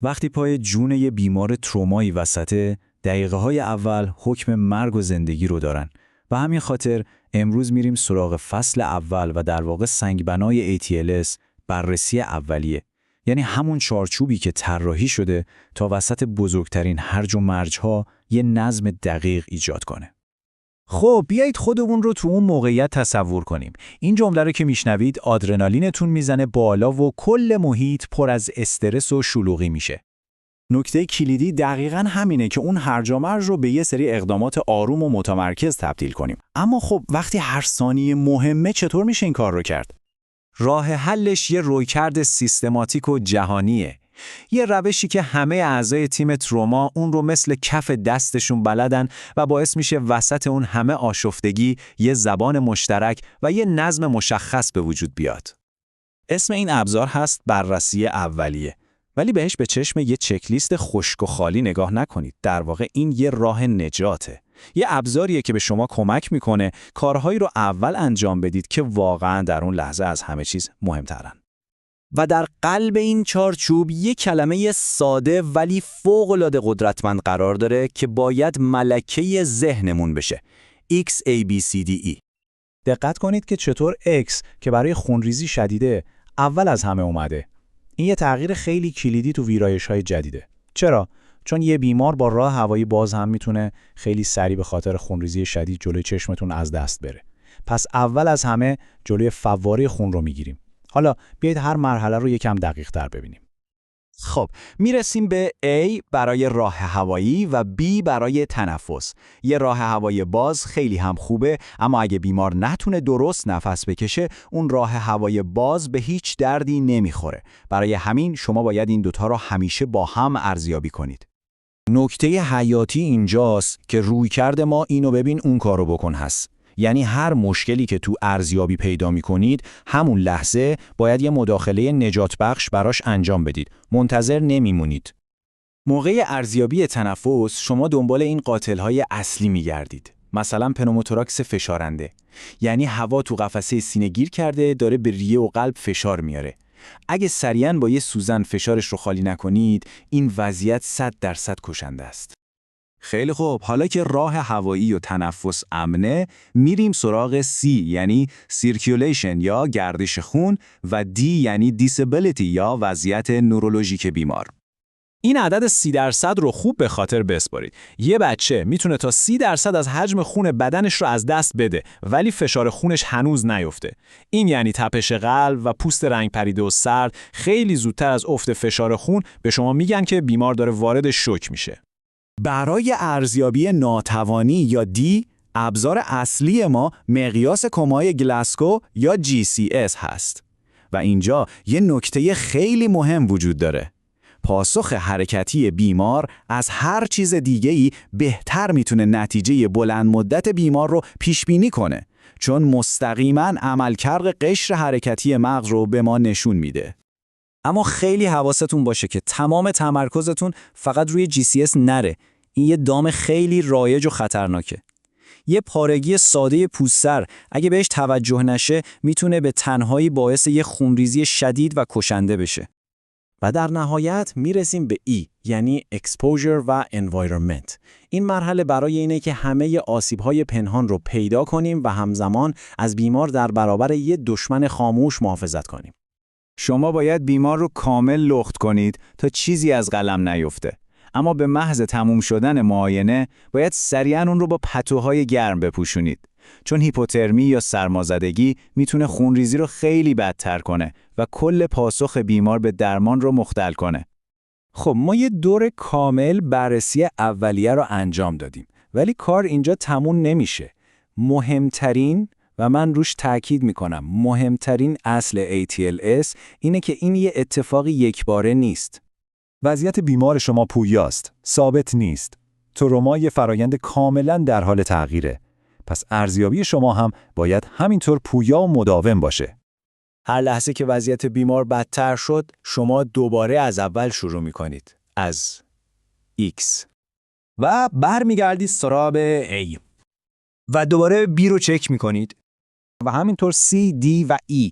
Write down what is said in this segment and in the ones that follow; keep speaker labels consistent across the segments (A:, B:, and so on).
A: وقتی پای جون یه بیمار ترومایی وسطه، دقیقه‌های اول حکم مرگ و زندگی رو دارن. و همین خاطر امروز میریم سراغ فصل اول و در واقع سنگبنای ATLS، بررسی اولیه. یعنی همون چارچوبی که طراحی شده تا وسط بزرگترین هرج و مرج‌ها یه نظم دقیق ایجاد کنه.
B: خب بیایید خودمون رو تو اون موقعیت تصور کنیم. این جمله رو که میشنوید آدرنالینتون میزنه بالا و کل محیط پر از استرس و شلوغی میشه.
C: نکته کلیدی دقیقاً همینه که اون هرج و مرج رو به یه سری اقدامات آروم و متمرکز تبدیل کنیم. اما خب وقتی هر ثانیه مهمه چطور میشه این کار رو کرد؟
B: راه حلش یه رویکرد سیستماتیک و جهانیه. یه روشی که همه اعضای تیم تروما اون رو مثل کف دستشون بلدن و باعث میشه وسط اون همه آشفتگی یه زبان مشترک و یه نظم مشخص به وجود بیاد.
C: اسم این ابزار هست بررسی اولیه. ولی بهش به چشم یه چکلیست خشک و خالی نگاه نکنید. در واقع این یه راه نجاته. یه ابزاریه که به شما کمک میکنه کارهایی رو اول انجام بدید که واقعاً در اون لحظه از همه چیز مهمترن.
D: و در قلب این چارچوب یک کلمه ساده ولی فوق‌العاده قدرتمند قرار داره که باید ملکه ذهنمون بشه. XABCDE.
B: دقت کنید که چطور X که برای خونریزی شدیده اول از همه اومده. این یه تغییر خیلی کلیدی تو ویرایش‌های جدیده. چرا؟ چون یه بیمار با راه هوایی باز هم میتونه خیلی سریع به خاطر خونریزی شدید جلوی چشمتون از دست بره. پس اول از همه جلوی فواره خون رو میگیریم. حالا بیایید هر مرحله رو یکم دقیق‌تر ببینیم.
D: خب میرسیم به A برای راه هوایی و B برای تنفس. یه راه هوایی باز خیلی هم خوبه، اما اگه بیمار نتونه درست نفس بکشه اون راه هوایی باز به هیچ دردی نمیخوره. برای همین شما باید این دوتا رو همیشه با هم ارزیابی کنید.
C: نکته حیاتی اینجاست که رویکرد ما اینو ببین اون کارو بکن هست. یعنی هر مشکلی که تو ارزیابی پیدا می‌کنید همون لحظه باید یه مداخله نجات بخش براش انجام بدید. منتظر نمیمونید.
A: موقع ارزیابی تنفس شما دنبال این قاتل‌های اصلی می‌گردید. مثلا پنوموتوراکس فشارنده. یعنی هوا تو قفسه سینه گیر کرده داره به ریه و قلب فشار میاره. اگه سریعاً با یه سوزن فشارش رو خالی نکنید، این وضعیت 100% کشنده است.
C: خیلی خوب، حالا که راه هوایی و تنفس امنه، میریم سراغ C یعنی سیرکیولیشن یا گردش خون و D یعنی دیسابیلیتی یا وضعیت نورولوژیک بیمار.
B: این عدد 30% رو خوب به خاطر بسپارید. یه بچه میتونه تا 30% از حجم خون بدنش رو از دست بده ولی فشار خونش هنوز نیفته. این یعنی تپش قلب و پوست رنگ پریده و سرد خیلی زودتر از افت فشار خون به شما میگن که بیمار داره وارد شوک میشه.
C: برای ارزیابی ناتوانی یا D، ابزار اصلی ما مقیاس کمای گلاسکو یا GCS هست. و اینجا یه نکته خیلی مهم وجود داره. پاسخ حرکتی بیمار از هر چیز دیگه‌ای بهتر میتونه نتیجه بلند مدت بیمار رو پیش بینی کنه، چون مستقیما عملکرد قشر حرکتی مغز رو به ما نشون میده.
D: اما خیلی حواستون باشه که تمام تمرکزتون فقط روی GCS نره. این یه دام خیلی رایج و خطرناکه. یه پارگی ساده پوستر اگه بهش توجه نشه میتونه به تنهایی باعث یه خونریزی شدید و کشنده بشه.
A: و در نهایت میرسیم به E یعنی exposure و environment. این مرحله برای اینه که همه آسیب‌های پنهان رو پیدا کنیم و همزمان از بیمار در برابر یه دشمن خاموش محافظت کنیم.
C: شما باید بیمار رو کامل لخت کنید تا چیزی از قلم نیفته. اما به محض تموم شدن معاینه باید سریعاً اون رو با پتوهای گرم بپوشونید. چون هیپوترمی یا سرمازدگی میتونه خونریزی رو خیلی بدتر کنه و کل پاسخ بیمار به درمان رو مختل کنه.
B: خب ما یه دور کامل بررسی اولیه رو انجام دادیم ولی کار اینجا تموم نمیشه. مهمترین و من روش تاکید میکنم مهمترین اصل ATLS اینه که این یه اتفاقی یکباره نیست.
E: وضعیت بیمار شما پویاست، ثابت نیست. تروما یه فرایند کاملاً در حال تغییره. پس ارزیابی شما هم باید همینطور پویا و مداوم باشه.
A: هر لحظه که وضعیت بیمار بدتر شد، شما دوباره از اول شروع می‌کنید. از X.
D: و برمیگردید سراغ A. و دوباره B رو چک میکنید.
B: و همینطور C، D و E.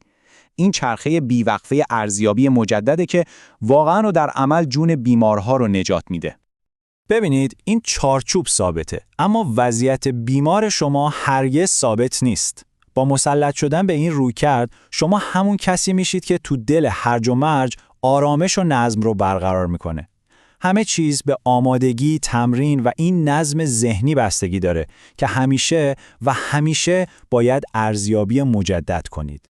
B: این چرخه بیوقفه ارزیابی مجدده که واقعاً و در عمل جون بیمارها رو نجات میده.
A: ببینید این چارچوب ثابته، اما وضعیت بیمار شما هرگز ثابت نیست. با مسلط شدن به این رویکرد شما همون کسی میشید که تو دل هرج و مرج آرامش و نظم رو برقرار میکنه. همه چیز به آمادگی، تمرین و این نظم ذهنی بستگی داره که همیشه باید ارزیابی مجدد کنید.